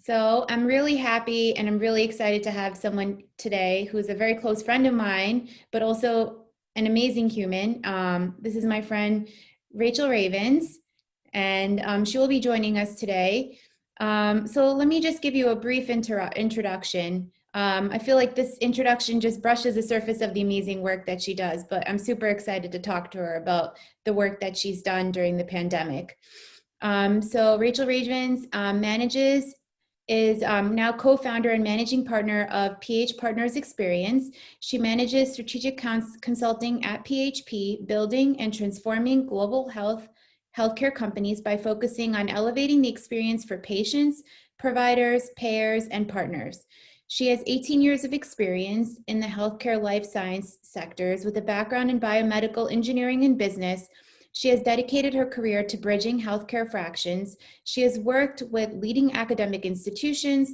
So I'm really happy and I'm really excited to have someone today who's a very close friend of mine, but also an amazing human. This is my friend Rachel Ravens, and she will be joining us today. So let me just give you a brief introduction. I feel like this introduction just brushes the surface of the amazing work that she does, but I'm super excited to talk to her about the work that she's done during the pandemic. So Rachel Ravens is now co-founder and managing partner of pHpartners Experience. She manages strategic consulting at PHP, building and transforming global healthcare companies by focusing on elevating the experience for patients, providers, payers, and partners. She has 18 years of experience in the healthcare life science sectors with a background in biomedical engineering and business. She has dedicated her career to bridging healthcare fractions. She has worked with leading academic institutions,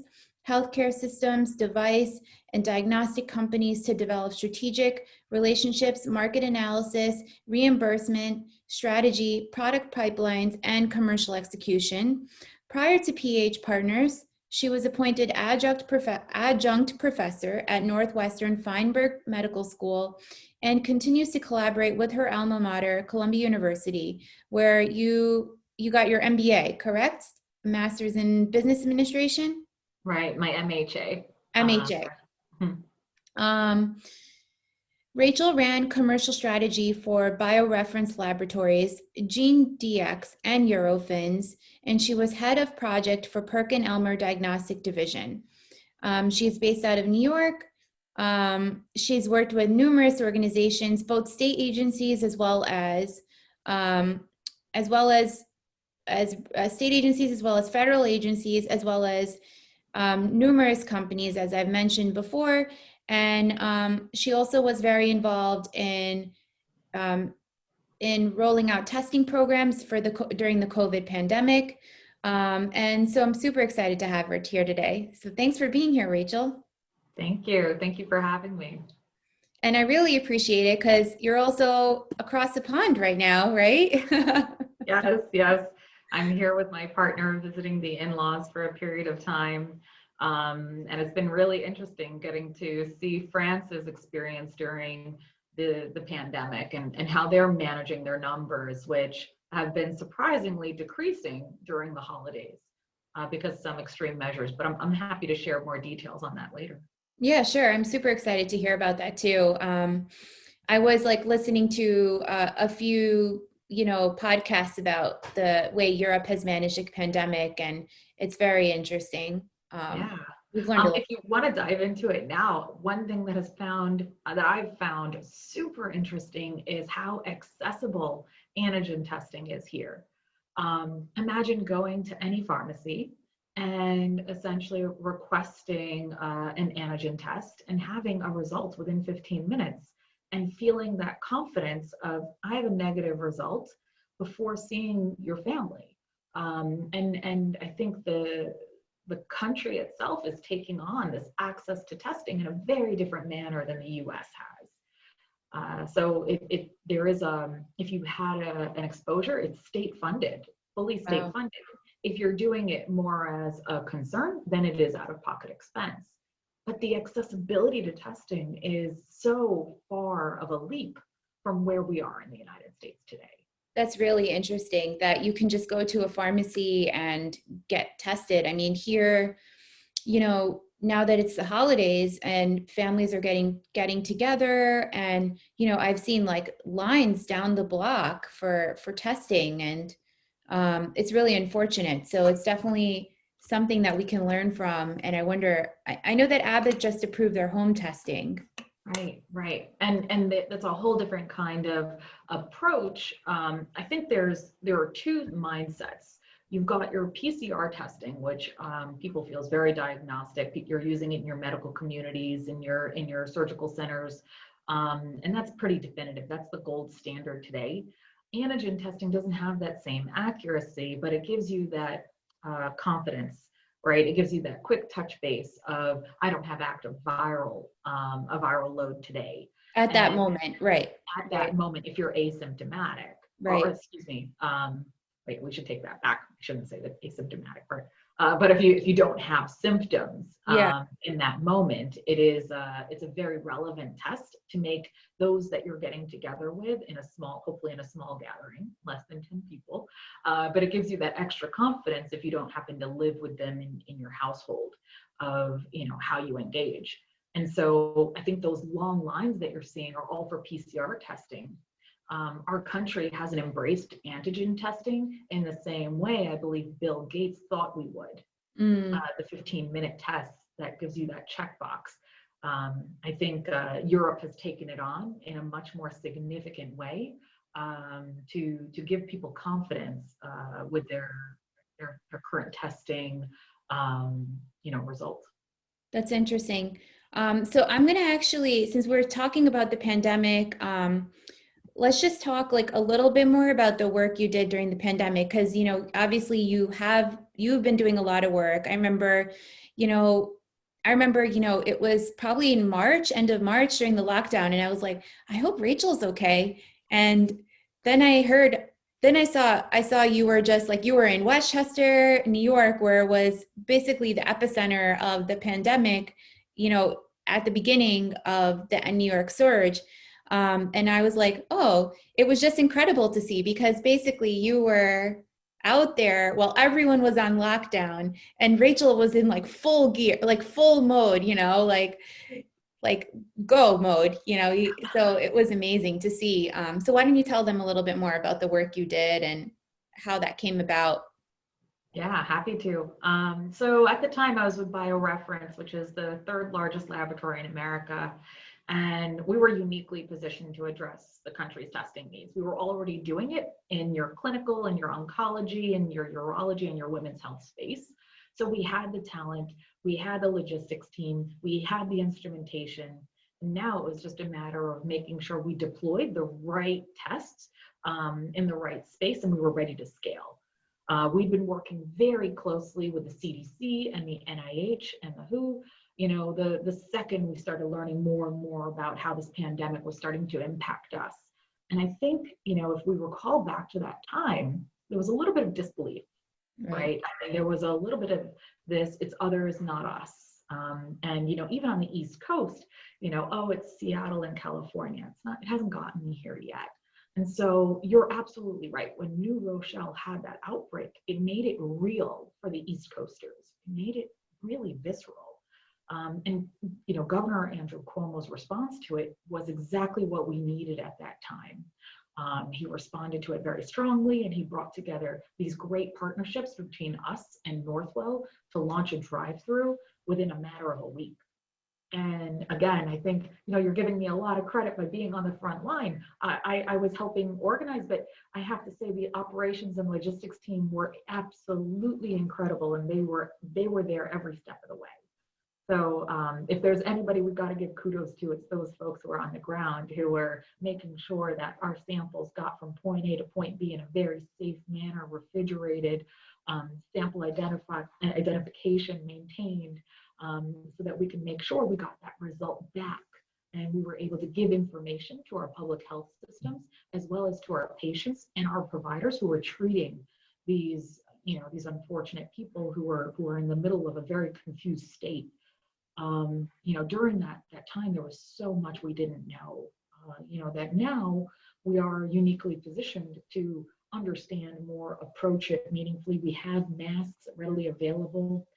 healthcare systems, device, and diagnostic companies to develop strategic relationships, market analysis, reimbursement, strategy, product pipelines, and commercial execution. Prior to pHpartners, she was appointed adjunct professor at Northwestern Feinberg Medical School and continues to collaborate with her alma mater, Columbia University, where you got your MBA, correct? Master's in Business Administration? Right, my MHA. MHA. Rachel ran commercial strategy for BioReference Laboratories, GeneDx, and Eurofins, and she was head of project for Perkin-Elmer Diagnostic Division. She's based out of New York. She's worked with numerous organizations, both state agencies as well as state agencies, as well as federal agencies, as well as numerous companies, as I've mentioned before. And she also was very involved in rolling out testing programs for during the COVID pandemic. And so I'm super excited to have her here today. So thanks for being here, Rachel. Thank you. Thank you for having me. And I really appreciate it because you're also across the pond right now, right? Yes. I'm here with my partner visiting the in-laws for a period of time. And it's been really interesting getting to see France's experience during the pandemic and how they're managing their numbers, which have been surprisingly decreasing during the holidays because of some extreme measures. But I'm happy to share more details on that later. Yeah, sure. I'm super excited to hear about that too. I was listening to a few, podcasts about the way Europe has managed a pandemic, and it's very interesting. Yeah. We've learned a lot. If you want to dive into it now, one thing that I've found super interesting is how accessible antigen testing is here. Imagine going to any pharmacy and essentially requesting an antigen test and having a result within 15 minutes and feeling that confidence of, I have a negative result before seeing your family. And I think the country itself is taking on this access to testing in a very different manner than the US has. So there is if you had an exposure, it's state funded, fully state funded. If you're doing it more as a concern, then it is out of pocket expense. But the accessibility to testing is so far of a leap from where we are in the United States today. That's really interesting that you can just go to a pharmacy and get tested. I mean, here, now that it's the holidays and families are getting together, and I've seen lines down the block for testing, and it's really unfortunate. So it's definitely something that we can learn from. And I wonder, I know that Abbott just approved their home testing. Right. And that's a whole different kind of approach. I think there are two mindsets. You've got your PCR testing, which people feel is very diagnostic. You're using it in your medical communities, in your surgical centers, and that's pretty definitive. That's the gold standard today. Antigen testing doesn't have that same accuracy, but it gives you that confidence. Right, it gives you that quick touch base of, I don't have active a viral load today. At that moment, right. At that moment, if you're asymptomatic, right. Or excuse me, wait, we should take that back. I shouldn't say the asymptomatic part. But if you don't have symptoms Yeah. in that moment, it's a very relevant test to make those that you're getting together with in a small, hopefully in a small gathering, less than 10 people. But it gives you that extra confidence if you don't happen to live with them in your household of, how you engage. And so I think those long lines that you're seeing are all for PCR testing. Our country hasn't embraced antigen testing in the same way I believe Bill Gates thought we would. Mm. The 15-minute test that gives you that checkbox. I think Europe has taken it on in a much more significant way to give people confidence with their current testing, results. That's interesting. So I'm going to actually, since we're talking about the pandemic, let's just talk like a little bit more about the work you did during the pandemic, because obviously you've been doing a lot of work. You know, I remember, it was probably in March, end of March during the lockdown, and I was like, I hope Rachel's okay. And then I saw you were just like, you were in Westchester, New York, where it was basically the epicenter of the pandemic, at the beginning of the New York surge. And I was like, oh, it was just incredible to see, because basically you were out there while everyone was on lockdown, and Rachel was in like full gear, like full mode, like go mode, so it was amazing to see. So why don't you tell them a little bit more about the work you did and how that came about? Yeah, happy to. So at the time, I was with BioReference, which is the third largest laboratory in America, and we were uniquely positioned to address the country's testing needs. We were already doing it in your clinical and your oncology and your urology and your women's health space. So we had the talent, we had the logistics team, we had the instrumentation. And now it was just a matter of making sure we deployed the right tests in the right space, and we were ready to scale. We've been working very closely with the CDC and the NIH and the WHO. The second we started learning more and more about how this pandemic was starting to impact us. And I think, if we recall back to that time, there was a little bit of disbelief, right? I mean, there was a little bit of this, it's others, not us. And, even on the East Coast, oh, it's Seattle and California. It hasn't gotten here yet. And so you're absolutely right. When New Rochelle had that outbreak, it made it real for the East Coasters. It made it really visceral. And Governor Andrew Cuomo's response to it was exactly what we needed at that time. He responded to it very strongly, and he brought together these great partnerships between us and Northwell to launch a drive-through within a matter of a week. And again, I think, you're giving me a lot of credit by being on the front line. I was helping organize, but I have to say the operations and logistics team were absolutely incredible, and they were there every step of the way. So if there's anybody we've got to give kudos to, it's those folks who are on the ground who were making sure that our samples got from point A to point B in a very safe manner, refrigerated, sample identification maintained, so that we can make sure we got that result back. And we were able to give information to our public health systems, as well as to our patients and our providers who were treating these unfortunate people who were in the middle of a very confused state. During that time, there was so much we didn't know, that now we are uniquely positioned to understand more, approach it meaningfully. We have masks readily available.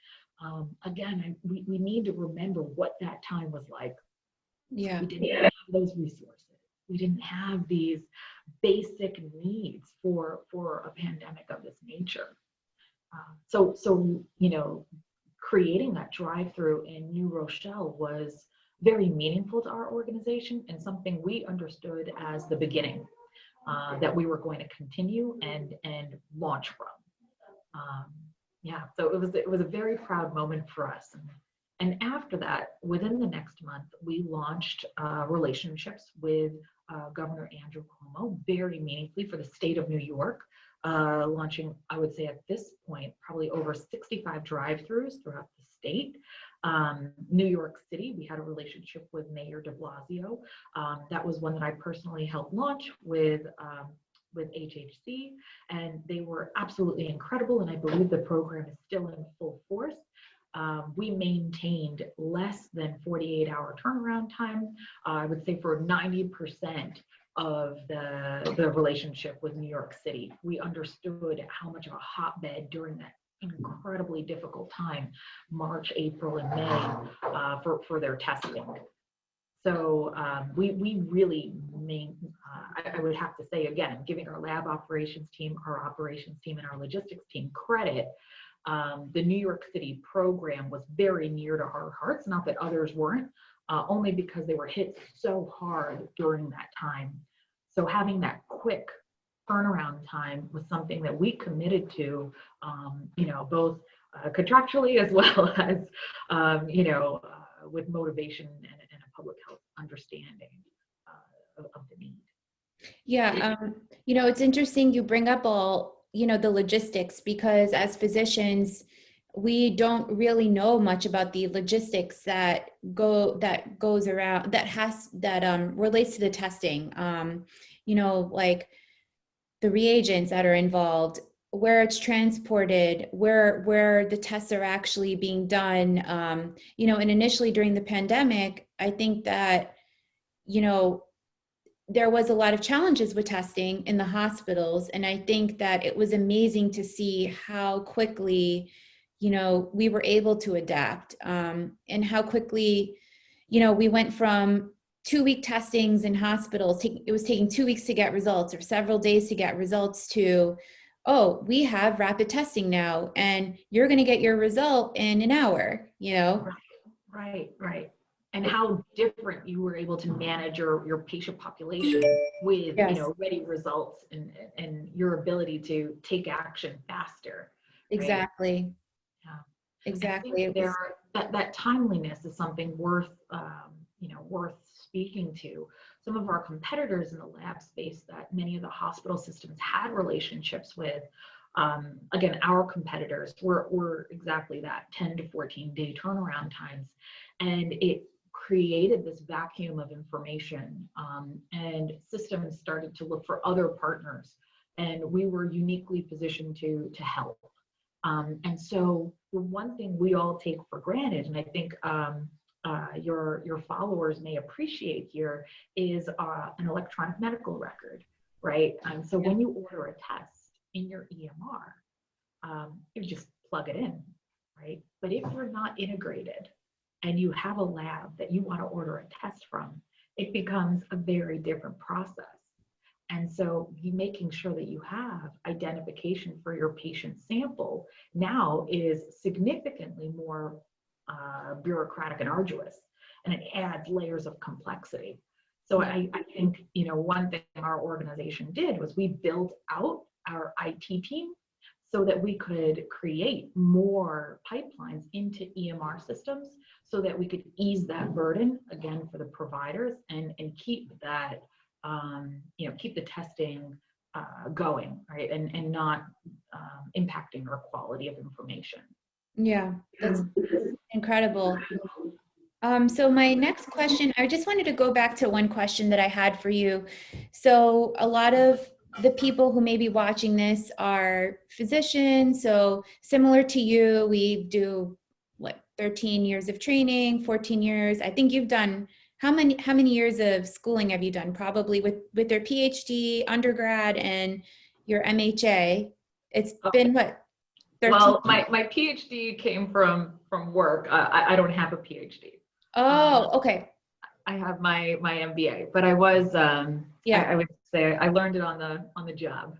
Again, we need to remember what that time was like. Yeah. We didn't have those resources. We didn't have these basic needs for a pandemic of this nature. So creating that drive-through in New Rochelle was very meaningful to our organization, and something we understood as the beginning that we were going to continue and launch from. So it was a very proud moment for us. And after that, within the next month, we launched relationships with Governor Andrew Cuomo very meaningfully for the state of New York, launching, I would say at this point, probably over 65 drive-throughs throughout the state. New York City, we had a relationship with Mayor de Blasio. That was one that I personally helped launch with with HHC, and they were absolutely incredible. And I believe the program is still in full force. We maintained less than 48-hour turnaround time. I would say for 90% of the relationship with New York City. We understood how much of a hotbed during that incredibly difficult time, March, April, and May, for their testing. So we really I would have to say again, giving our lab operations team, our operations team, and our logistics team credit. The New York City program was very near to our hearts, not that others weren't, only because they were hit so hard during that time. So having that quick turnaround time was something that we committed to, both contractually as well as, with motivation and a public health understanding of the need. Yeah, it's interesting you bring up all, the logistics, because as physicians, we don't really know much about the logistics that goes around, that relates to the testing. Like the reagents that are involved, where it's transported, where the tests are actually being done. And initially during the pandemic, I think that, there was a lot of challenges with testing in the hospitals. And I think that it was amazing to see how quickly, we were able to adapt, and how quickly, we went from 2-week testings in hospitals. It was taking 2 weeks to get results, or several days to get results, to, oh, we have rapid testing now, and you're going to get your result in an hour, Right. And how different you were able to manage your patient population with, Yes. Ready results and your ability to take action faster. Exactly. Right? Yeah. Exactly. I think that timeliness is something worth speaking to. Some of our competitors in the lab space that many of the hospital systems had relationships with, again, our competitors were exactly that, 10 to 14 day turnaround times. And it created this vacuum of information, and systems started to look for other partners, and we were uniquely positioned to help. And so the one thing we all take for granted, and I think your followers may appreciate here, is an electronic medical record, right? So when you order a test in your EMR, you just plug it in, right? But if you're not integrated and you have a lab that you want to order a test from, it becomes a very different process. And so making sure that you have identification for your patient sample now is significantly more bureaucratic and arduous, and it adds layers of complexity. So I think, one thing our organization did was we built out our IT team so that we could create more pipelines into EMR systems so that we could ease that burden, again, for the providers, and keep that, keep the testing going, right? And not impacting our quality of information. Yeah, that's incredible. So my next question, I just wanted to go back to one question that I had for you. So a lot of the people who may be watching this are physicians. So similar to you, we do 13 years of training, 14 years. I think you've done, how many years of schooling have you done? Probably with their PhD, undergrad, and your MHA. It's been what? 13? Well, my PhD came from work. I don't have a PhD. Oh, okay. I have my MBA, but I was I would say I learned it on the job.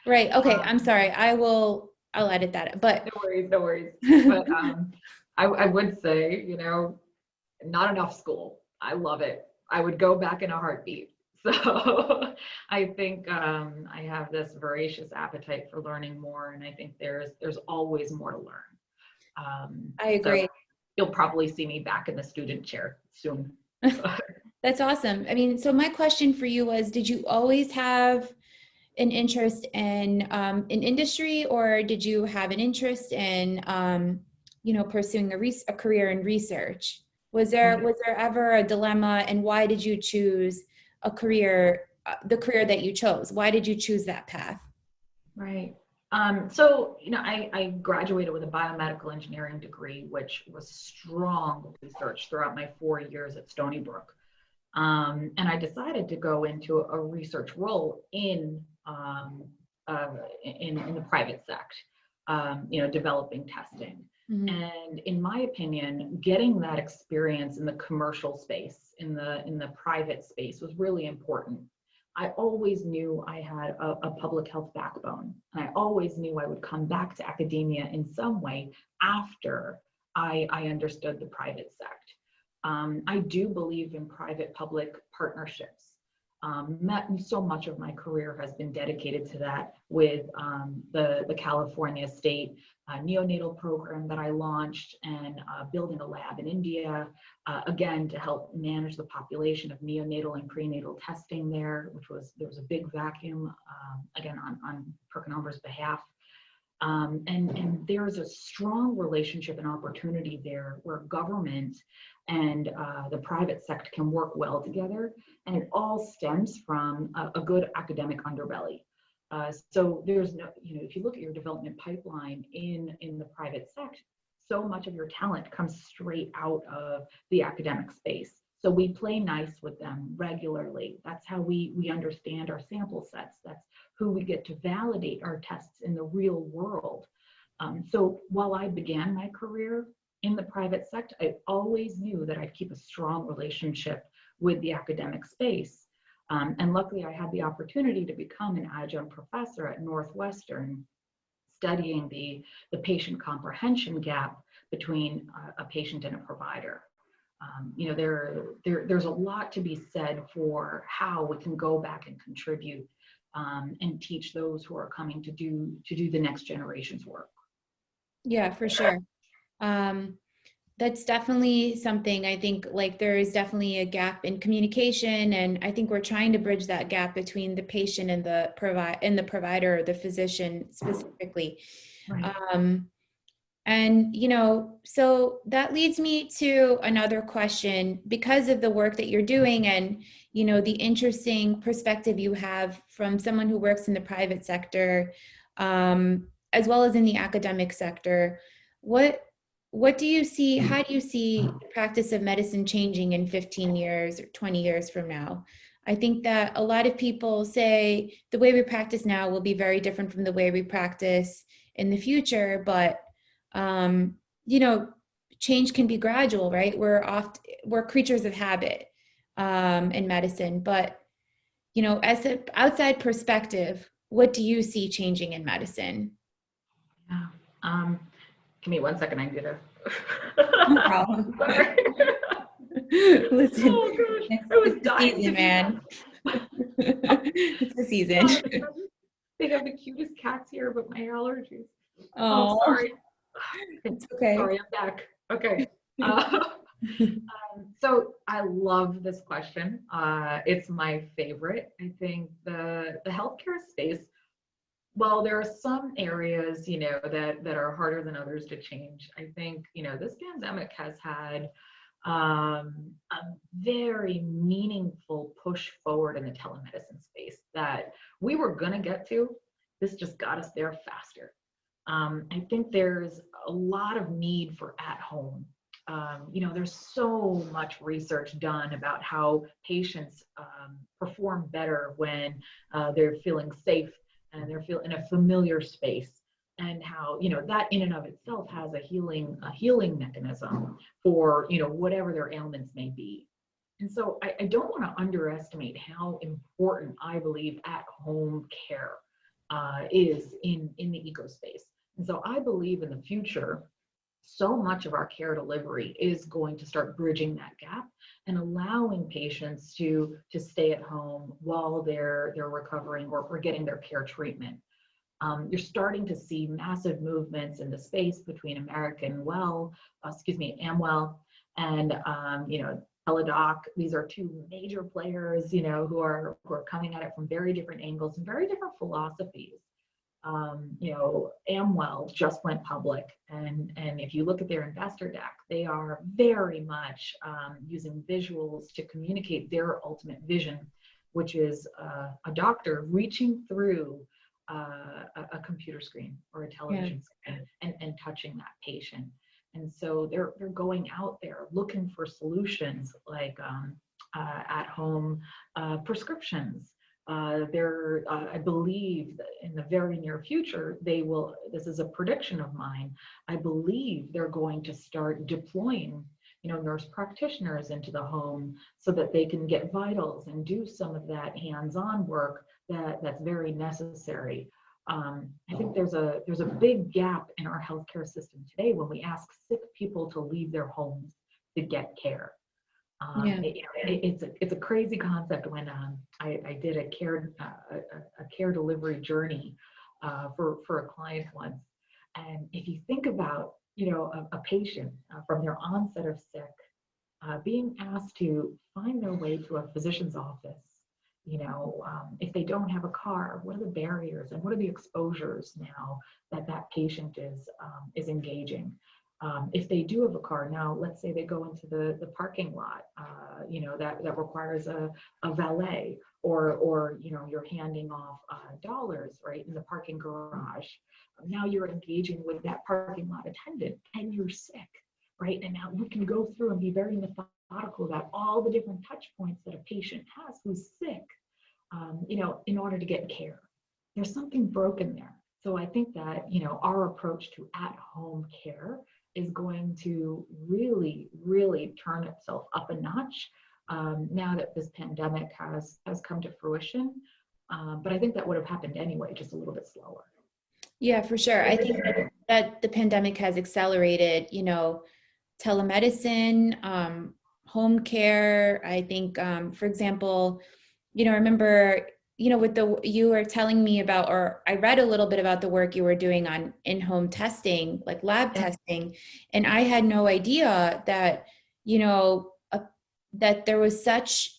Right. Okay. I'm sorry. I'll edit that. But no worries. But I would say, not enough school. I love it. I would go back in a heartbeat. So I think I have this voracious appetite for learning more, and I think there's always more to learn. I agree. So you'll probably see me back in the student chair soon. That's awesome. I mean, so my question for you was, did you always have an interest in industry, or did you have an interest in pursuing a career in research? Was there ever a dilemma, and why did you choose a career the career that you chose? Why did you choose that path? Right. So, I graduated with a biomedical engineering degree, which was strong research throughout my 4 years at Stony Brook. And I decided to go into a research role in the private sector, developing testing. Mhm. And in my opinion, getting that experience in the commercial space, in the private space, was really important. I always knew I had a public health backbone, and I always knew I would come back to academia in some way after I understood the private sector. I do believe in private-public partnerships. So much of my career has been dedicated to that with the California State neonatal program that I launched, and building a lab in India, again, to help manage the population of neonatal and prenatal testing there, there was a big vacuum, again, on PerkinElmer's behalf. And there's a strong relationship and opportunity there where government and the private sector can work well together, and it all stems from a good academic underbelly. So there's no, if you look at your development pipeline in the private sector, so much of your talent comes straight out of the academic space. So we play nice with them regularly. That's how we understand our sample sets. That's who we get to validate our tests in the real world. So while I began my career in the private sector, I always knew that I'd keep a strong relationship with the academic space. And luckily, I had the opportunity to become an adjunct professor at Northwestern, studying the patient comprehension gap between a patient and a provider. There's a lot to be said for how we can go back and contribute and teach those who are coming to do the next generation's work. Yeah, for sure. That's definitely something. I think like there is definitely a gap in communication, and I think we're trying to bridge that gap between the patient and the provider, or the physician specifically. Right. And so that leads me to another question. Because of the work that you're doing, and the interesting perspective you have from someone who works in the private sector, as well as in the academic sector, what do you see? How do you see the practice of medicine changing in 15 years or 20 years from now? I think that a lot of people say the way we practice now will be very different from the way we practice in the future, but change can be gradual, right? We're creatures of habit in medicine, but as an outside perspective, what do you see changing in medicine? Yeah. Give me 1 second. I get a. No problem. Listen, Oh gosh, I was it's the dying season, to man. It's the season. They have the cutest cats here, but my allergies. Oh, Sorry. it's okay. Sorry, I'm back. Okay. So I love this question. It's my favorite. I think the healthcare space, well, there are some areas, that are harder than others to change. I think, this pandemic has had a very meaningful push forward in the telemedicine space that we were going to get to. This just got us there faster. I think there's a lot of need for at home. There's so much research done about how patients perform better when they're feeling safe and they're feeling in a familiar space, and how that in and of itself has a healing mechanism for whatever their ailments may be. And so I don't want to underestimate how important I believe at home care is in the eco space. And so I believe in the future, so much of our care delivery is going to start bridging that gap and allowing patients to stay at home while they're recovering or getting their care treatment. You're starting to see massive movements in the space between Amwell and Teladoc. These are two major players, who are coming at it from very different angles and very different philosophies. Amwell just went public, and if you look at their investor deck, they are very much using visuals to communicate their ultimate vision which is a doctor reaching through a computer screen or a Yeah. television screen and touching that patient. And so they're going out there looking for solutions like at home prescriptions. I believe that in the very near future, they will, this is a prediction of mine, I believe they're going to start deploying, nurse practitioners into the home so that they can get vitals and do some of that hands-on work that's very necessary. I think there's a big gap in our healthcare system today when we ask sick people to leave their homes to get care. Yeah. It's a crazy concept. When I did a care delivery journey for a client once, and if you think about a patient from their onset of sick being asked to find their way to a physician's office, if they don't have a car, what are the barriers and what are the exposures now that patient is engaging? If they do have a car, now let's say they go into the parking lot, that requires a valet, or you're handing off dollars right in the parking garage. Now you're engaging with that parking lot attendant and you're sick, right? And now we can go through and be very methodical about all the different touch points that a patient has who's sick, in order to get care. There's something broken there. So I think that, our approach to at-home care is going to really, really turn itself up a notch now that this pandemic has come to fruition. But I think that would have happened anyway, just a little bit slower. Yeah, for sure. I think that the pandemic has accelerated, telemedicine, home care. I think, for example, I remember, with you were telling me about, or I read a little bit about the work you were doing on in-home testing, like lab Yeah. testing. And I had no idea that, that there was such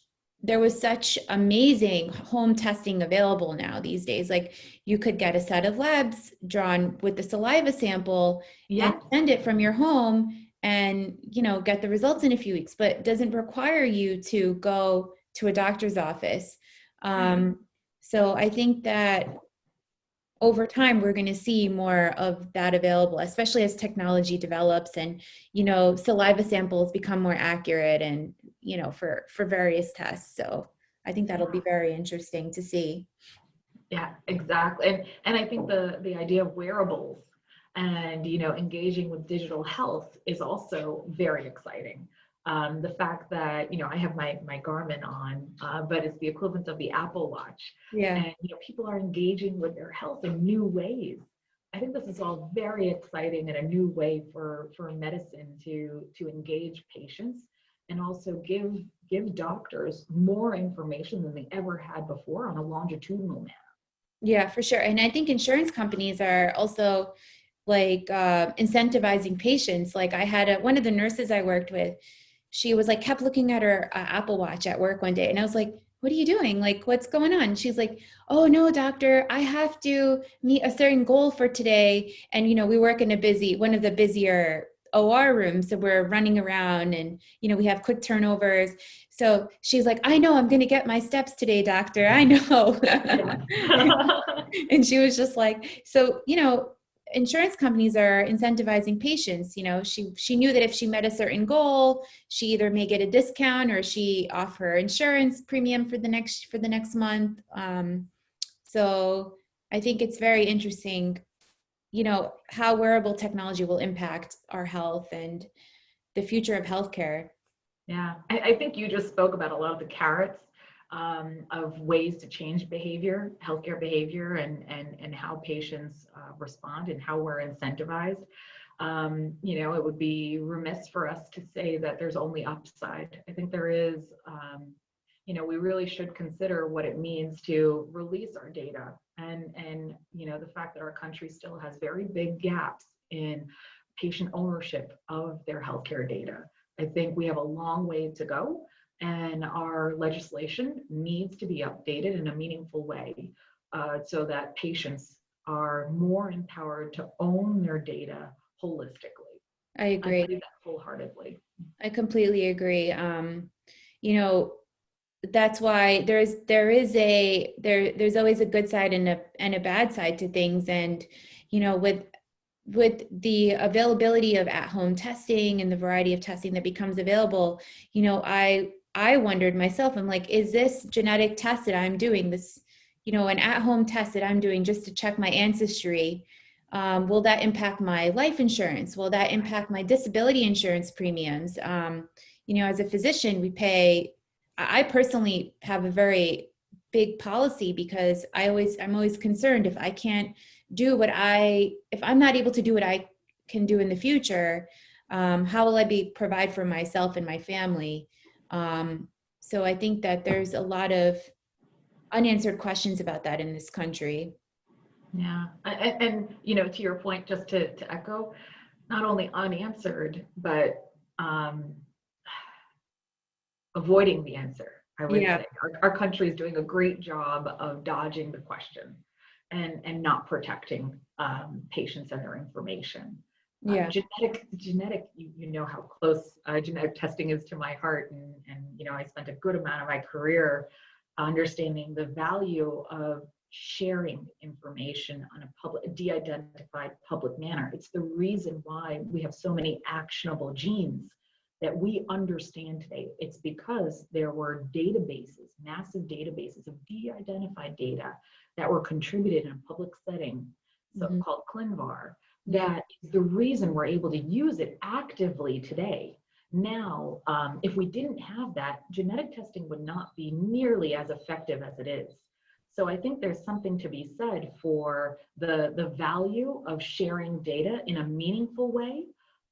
amazing home testing available now these days. Like you could get a set of labs drawn with the saliva sample and Yes. send it from your home and, get the results in a few weeks, but it doesn't require you to go to a doctor's office. So I think that over time, we're going to see more of that available, especially as technology develops and, saliva samples become more accurate and, for various tests. So I think that'll be very interesting to see. Yeah, exactly. And I think the idea of wearables and, engaging with digital health is also very exciting. The fact that, I have my Garmin on, but it's the equivalent of the Apple Watch. Yeah. And, people are engaging with their health in new ways. I think this is all very exciting and a new way for medicine to engage patients and also give doctors more information than they ever had before on a longitudinal manner. Yeah, for sure. And I think insurance companies are also like incentivizing patients. Like I had one of the nurses I worked with, she was like, kept looking at her Apple Watch at work one day. And I was like, what are you doing? Like, what's going on? She's like, oh no, doctor, I have to meet a certain goal for today. And, we work in one of the busier OR rooms. So we're running around and, we have quick turnovers. So she's like, I know I'm going to get my steps today, doctor. I know. And she was just like, so, insurance companies are incentivizing patients. She knew that if she met a certain goal, she either may get a discount or she off her insurance premium for the next month. So I think it's very interesting, how wearable technology will impact our health and the future of healthcare. Yeah, I think you just spoke about a lot of the carrots of ways to change behavior, healthcare behavior, and how patients respond and how we're incentivized. It would be remiss for us to say that there's only upside. I think there is, we really should consider what it means to release our data and the fact that our country still has very big gaps in patient ownership of their healthcare data. I think we have a long way to go, and our legislation needs to be updated in a meaningful way so that patients are more empowered to own their data holistically. I agree. I believe that wholeheartedly. I completely agree. You know, that's why there's always a good side and a bad side to things. And, with the availability of at-home testing and the variety of testing that becomes available, I wondered myself, I'm like, is this genetic test that I'm doing, this, an at-home test that I'm doing just to check my ancestry, will that impact my life insurance? Will that impact my disability insurance premiums? As a physician, I personally have a very big policy because I'm always concerned if if I'm not able to do what I can do in the future, how will I provide for myself and my family? So I think that there's a lot of unanswered questions about that in this country. Yeah. And to your point, just to echo, not only unanswered, but avoiding the answer, I would Yeah, say. Our country is doing a great job of dodging the question and not protecting patients and their information. yeah, Genetic, you know how close genetic testing is to my heart, and I spent a good amount of my career understanding the value of sharing information on a de-identified public manner. It's the reason why we have so many actionable genes that we understand today. It's because there were databases, massive databases of de-identified data that were contributed in a public setting, so mhm, called ClinVar. yeah, That is the reason we're able to use it actively today. Now, if we didn't have that, genetic testing would not be nearly as effective as it is. So I think there's something to be said for the value of sharing data in a meaningful way.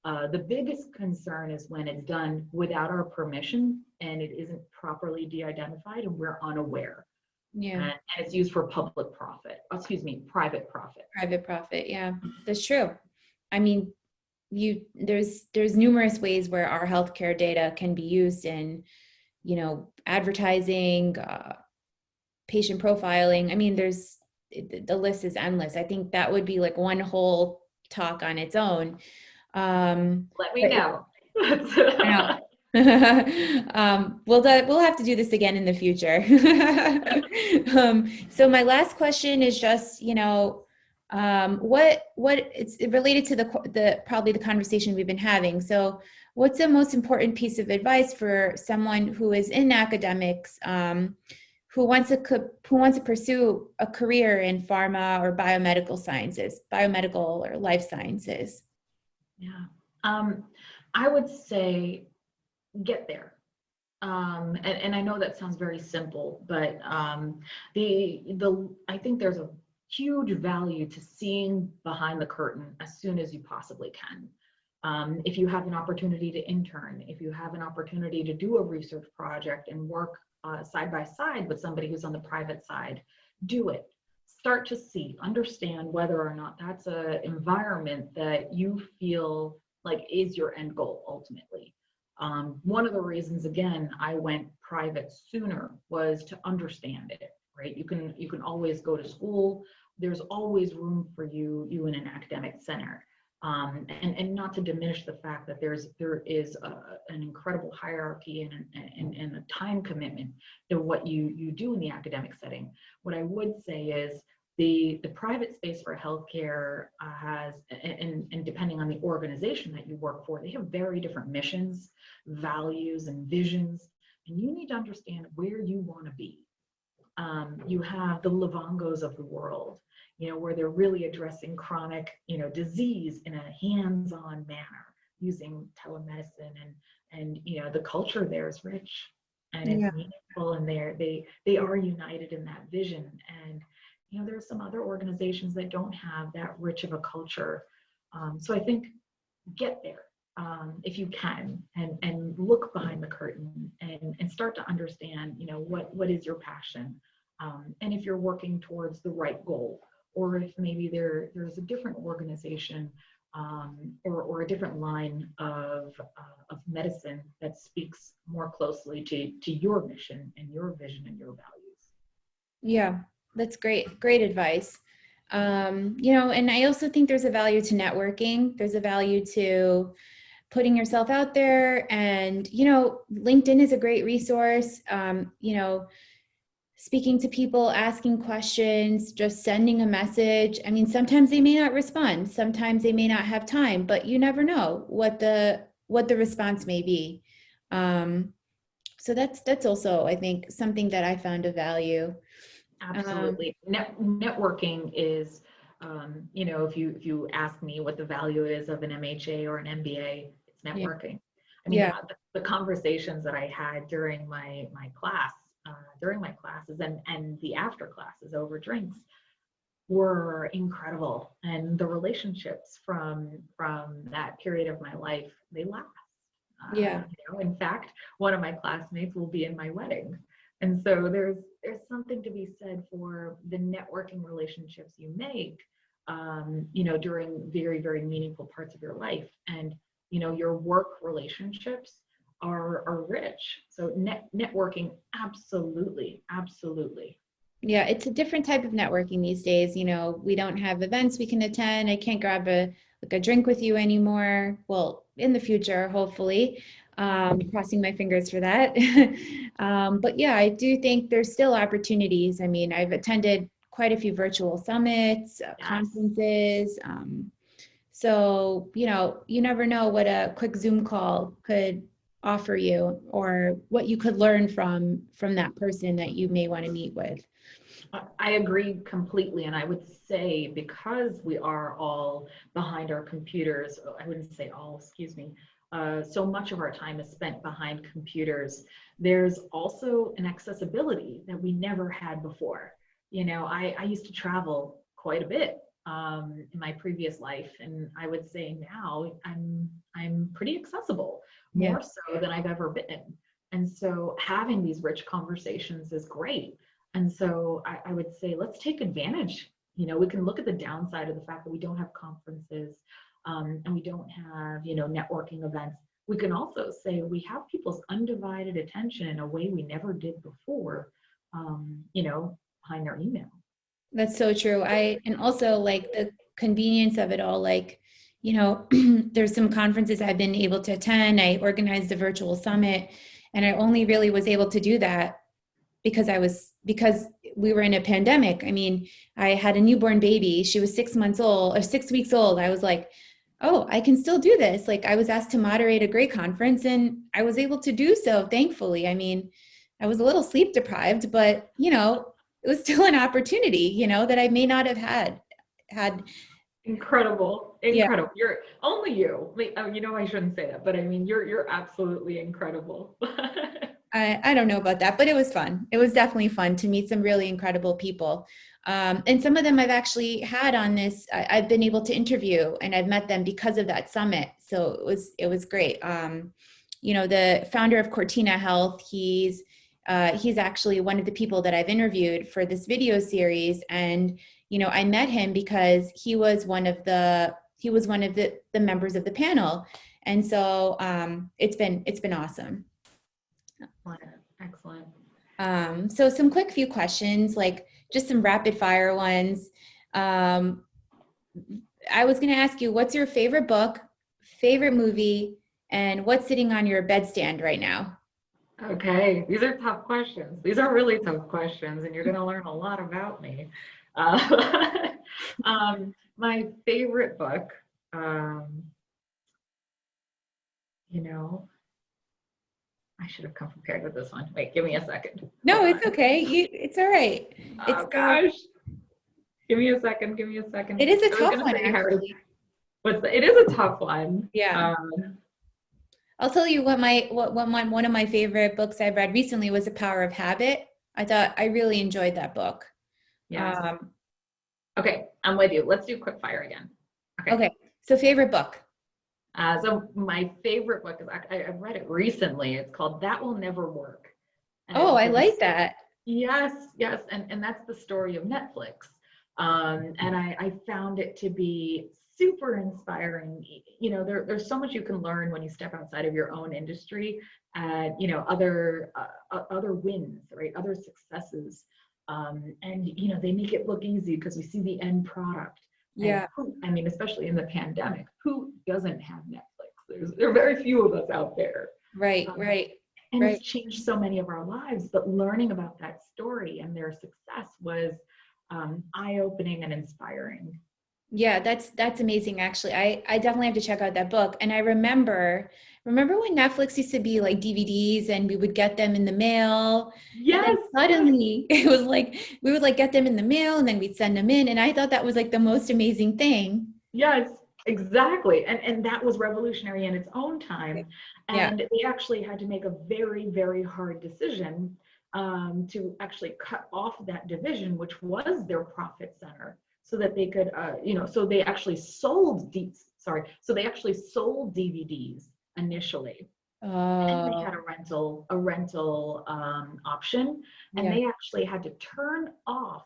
The biggest concern is when it's done without our permission and it isn't properly de-identified and we're unaware. yeah. And it's used for private profit. Private profit. Yeah, that's true. I mean, there's numerous ways where our healthcare data can be used in, advertising, patient profiling. I mean, the list is endless. I think that would be like one whole talk on its own. Let me But know. I know. We'll have to do this again in the future. So my last question is just, what it's related to the probably the conversation we've been having. So what's the most important piece of advice for someone who is in academics, who wants to pursue a career in pharma or biomedical or life sciences? Yeah. I would say get there. And I know that sounds very simple, but I think there's a huge value to seeing behind the curtain as soon as you possibly can. If you have an opportunity to intern, if you have an opportunity to do a research project and work side by side with somebody who's on the private side, do it. Start to see, understand whether or not that's an environment that you feel like is your end goal ultimately. One of the reasons, again, I went private sooner was to understand it, right? You can always go to school. There's always room for you in an academic center. And not to diminish the fact that there is an incredible hierarchy and a time commitment to what you do in the academic setting. What I would say is the private space for healthcare has, and depending on the organization that you work for, they have very different missions, values, and visions, and you need to understand where you want to be. You have the Livongos of the world, where they're really addressing chronic, disease in a hands-on manner using telemedicine, and the culture there is rich and it's Yeah. meaningful, and they are united in that vision. And there are some other organizations that don't have that rich of a culture. So I think get there if you can, and look behind the curtain and start to understand, what is your passion, and if you're working towards the right goal, or if maybe there's a different organization or a different line of medicine that speaks more closely to your mission and your vision and your values. Yeah, that's great. Great advice. And I also think there's a value to networking. There's a value to putting yourself out there. And, you know, LinkedIn is a great resource. You know, speaking to people, asking questions, just sending a message. I mean, sometimes they may not respond, sometimes they may not have time, but you never know what the response may be. So that's also, I think, something that I found of value. Absolutely. Networking is, you know, if you ask me what the value is of an MHA or an MBA, it's Yeah. networking. I mean, Yeah. the conversations that I had during my class, during my classes and the after classes over drinks were incredible, and the relationships from that period of my life, they last. Yeah. You know, in fact, one of my classmates will be in my wedding. And so there's something to be said for the networking relationships you make, you know, during very, very meaningful parts of your life. And, you know, your work relationships are rich. So networking, absolutely, absolutely. Yeah, it's a different type of networking these days. You know, we don't have events we can attend. I can't grab a drink with you anymore. Well, in the future, hopefully. Crossing my fingers for that. But yeah, I do think there's still opportunities. I mean, I've attended quite a few virtual summits, Yes. conferences. So, you know, you never know what a quick Zoom call could offer you, or what you could learn from that person that you may want to meet with. I agree completely. And I would say because we are all behind our computers, I wouldn't say all, excuse me, so much of our time is spent behind computers. There's also an accessibility that we never had before. You know, I used to travel quite a bit in my previous life, and I would say now I'm pretty accessible, Yeah. more so than I've ever been. And so having these rich conversations is great. And so I would say, let's take advantage. You know, we can look at the downside of the fact that we don't have conferences, and we don't have, you know, networking events. We can also say we have people's undivided attention in a way we never did before, you know, behind their email. That's so true. And also like the convenience of it all, like, you know, there's some conferences I've been able to attend. I organized a virtual summit, and I only really was able to do that because we were in a pandemic. I mean, I had a newborn baby. She was 6 months old or 6 weeks old. I was like, oh, I can still do this. Like, I was asked to moderate a great conference, and I was able to do so, thankfully. I mean, I was a little sleep deprived, but you know, it was still an opportunity, you know, that I may not have had. Incredible, Yeah. incredible. You're only you. You know, I shouldn't say that, but I mean, you're absolutely incredible. I don't know about that, but it was fun. It was definitely fun to meet some really incredible people. And some of them I've actually had on this, I've been able to interview, and I've met them because of that summit. So it was great. You know, the founder of Cortina Health, he's actually one of the people that I've interviewed for this video series. And, you know, I met him because he was one of the members of the panel. And so it's been awesome. Excellent, excellent. So some quick few questions, like just some rapid fire ones. Um, I was going to ask you, what's your favorite book, favorite movie, and what's sitting on your bedstand right now? Okay, these are tough questions. These are really tough questions, and you're going to learn a lot about me. My favorite book, um, you know, I should have come prepared with this one. Wait, give me a second. No, Hold it's on. okay. It's all right. It's Oh gosh, give me a second. Give me a second. it is a I was tough going to one, say Harry. actually. It is a tough one. Yeah. I'll tell you one of my favorite books I've read recently was The Power of Habit. I really enjoyed that book. Yes. Um, Okay, I'm with you. Let's do quick fire again. Okay. okay. So favorite book. So my favorite book is I've read it recently. It's called That Will Never Work. And Oh, it's I the like that. yes, yes, and that's the story of Netflix. And I found it to be super inspiring. You know, there's so much you can learn when you step outside of your own industry, and you know other wins, right? Other successes, and you know they make it look easy because we see the end product. And Yeah. I mean, especially in the pandemic, who doesn't have Netflix? There are very few of us out there. Right, Um, right, and right. it's changed so many of our lives, but learning about that story and their success was eye-opening and inspiring. Yeah, that's amazing actually. I definitely have to check out that book. And I remember when Netflix used to be like DVDs and we would get them in the mail, and then Yes, yes, suddenly it was like we would like get them in the mail and then we'd send them in, and I thought that was like the most amazing thing. yes, exactly. And that was revolutionary in its own time. Yeah. And they actually had to make a very, very hard decision to actually cut off that division, which was their profit center, so that they could, so they actually so they actually sold DVDs initially. And they had Oh, a rental option, and yeah. they actually had to turn off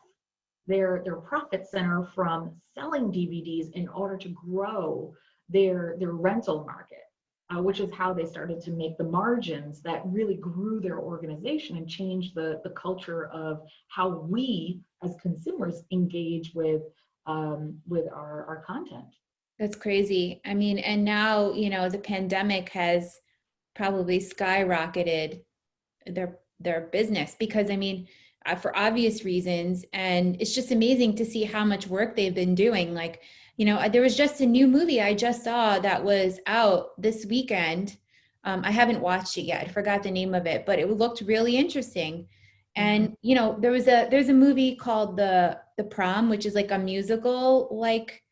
their profit center from selling DVDs in order to grow their rental market, which is how they started to make the margins that really grew their organization and changed the culture of how we as consumers engage with our content. That's crazy. I mean, and now, the pandemic has probably skyrocketed their business because I mean, for obvious reasons, and it's just amazing to see how much work they've been doing. Like, there was just a new movie I just saw that was out this weekend. I haven't watched it yet. I forgot the name of it, but it looked really interesting. Mhm. And there's a movie called the Prom, which is like a musical like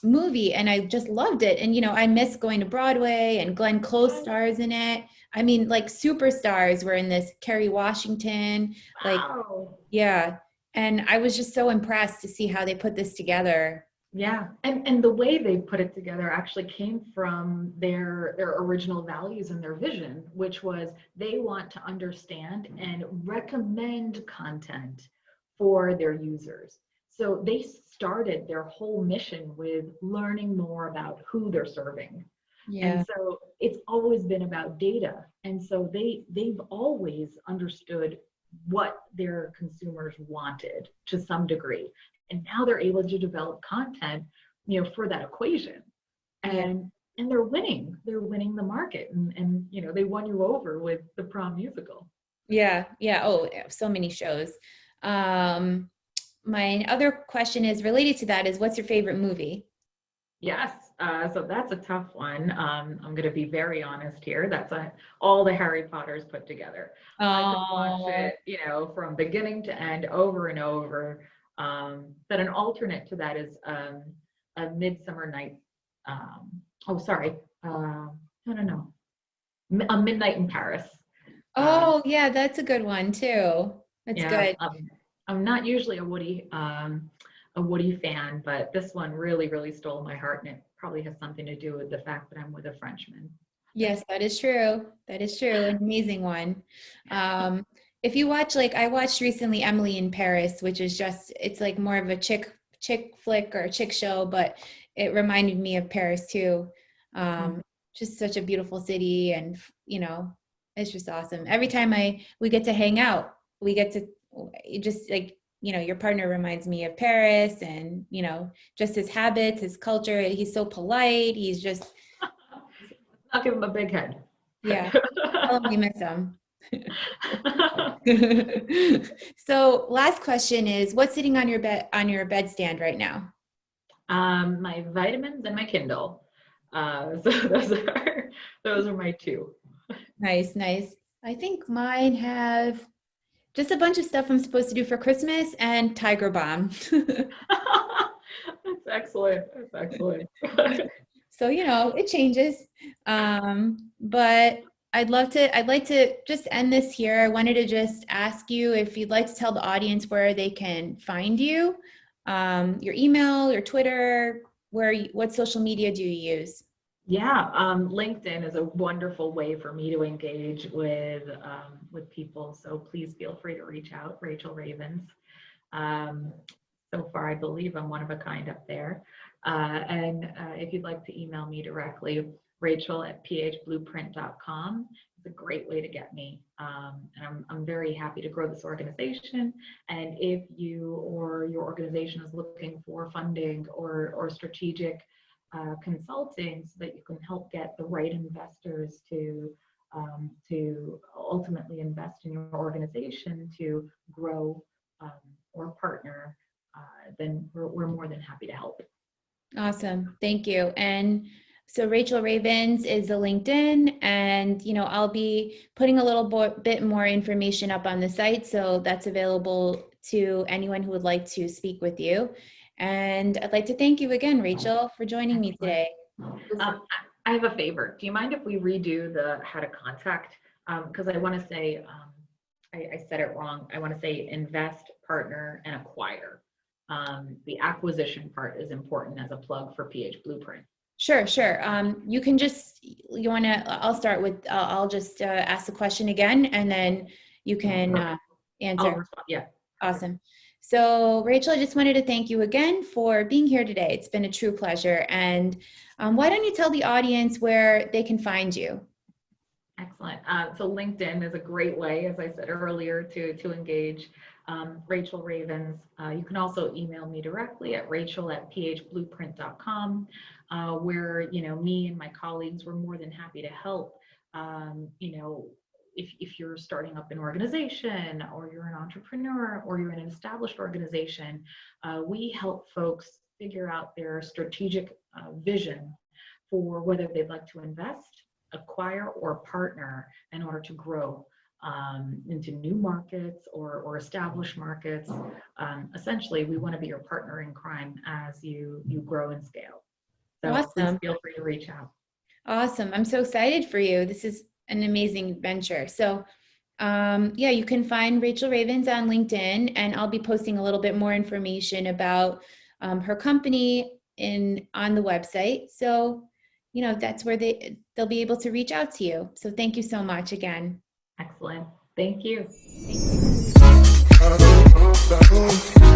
movie, and I just loved it. And I miss going to Broadway, and Glenn Close Yes. stars in it. I mean, like superstars were in this. Kerry Washington, like, Wow. yeah. And I was just so impressed to see how they put this together. Yeah, and the way they put it together actually came from their original values and their vision, which was they want to understand and recommend content for their users. So they started their whole mission with learning more about who they're serving. And Yeah. so it's always been about data. And so they've always understood what their consumers wanted to some degree. And now they're able to develop content, for that equation. Yeah. And they're winning. They're winning the market. And they won you over with the Prom musical. Yeah. Yeah. Oh, yeah, so many shows. Um, my other question is related to that is what's your favorite movie? Yes, so that's a tough one. I'm going to be very honest here. All the Harry Potters put together. I could watch Oh, it, from beginning to end over and over. But an alternate to that is a Midsummer Night. Oh, sorry. I don't know. A Midnight in Paris. Um, oh, yeah, that's a good one too. That's yeah, good. I'm not usually a Woody fan, but this one really, really stole my heart, and it probably has something to do with the fact that I'm with a Frenchman. Yes, that is true. That is true. An amazing one. Um, if you watch, like, I watched recently Emily in Paris, which is it's like more of a chick flick or chick show, but it reminded me of Paris too. Mm. Um, just such a beautiful city, and it's just awesome. Every time we get to hang out, we get to just like, your partner reminds me of Paris, and just his habits, his culture. He's so polite. He's just, I'll give him a big head. yeah. Tell him we miss him. So last question is what's sitting on your bedstand right now? My vitamins and my Kindle. So those are my two. Nice, nice. I think mine have just a bunch of stuff I'm supposed to do for Christmas and Tiger Balm. That's excellent. That's excellent. So, it changes. But I'd like to just end this here. I wanted to just ask you if you'd like to tell the audience where they can find you, your email, your Twitter, what social media do you use? Yeah, LinkedIn is a wonderful way for me to engage with people. So please feel free to reach out, Rachel Ravens. Um, so far, I believe I'm one of a kind up there. And if you'd like to email me directly, Rachel at phblueprint.com. It's a great way to get me. And I'm very happy to grow this organization. And if you or your organization is looking for funding or strategic consulting so that you can help get the right investors to ultimately invest in your organization to grow or partner, then we're more than happy to help. Awesome. Thank you. And so Rachel Ravens is a LinkedIn, and I'll be putting a little bit more information up on the site, so that's available to anyone who would like to speak with you. And I'd like to thank you again, Rachel, for joining me today. I have a favor. Do you mind if we redo the how to contact? Because I want to say, I said it wrong. I want to say invest, partner, and acquire. The acquisition part is important as a plug for pH Blueprint. Sure. You can I'll start with, I'll just ask the question again, and then you can answer. I'll respond. Yeah. Awesome. So Rachel, I just wanted to thank you again for being here today. It's been a true pleasure. And why don't you tell the audience where they can find you? Excellent. So LinkedIn is a great way, as I said earlier, to engage. Rachel Ravens. You can also email me directly at rachel@phblueprint.com, where me and my colleagues were more than happy to help. If you're starting up an organization, or you're an entrepreneur, or you're in an established organization, we help folks figure out their strategic vision for whether they'd like to invest, acquire, or partner in order to grow into new markets or established markets. Essentially, we want to be your partner in crime as you grow and scale. So Awesome. Please feel free to reach out. Awesome. I'm so excited for you. This is an amazing venture. So you can find Rachel Ravens on LinkedIn, and I'll be posting a little bit more information about her company on the website. So, that's where they'll be able to reach out to you. So thank you so much again. Excellent. Thank you. Thank you.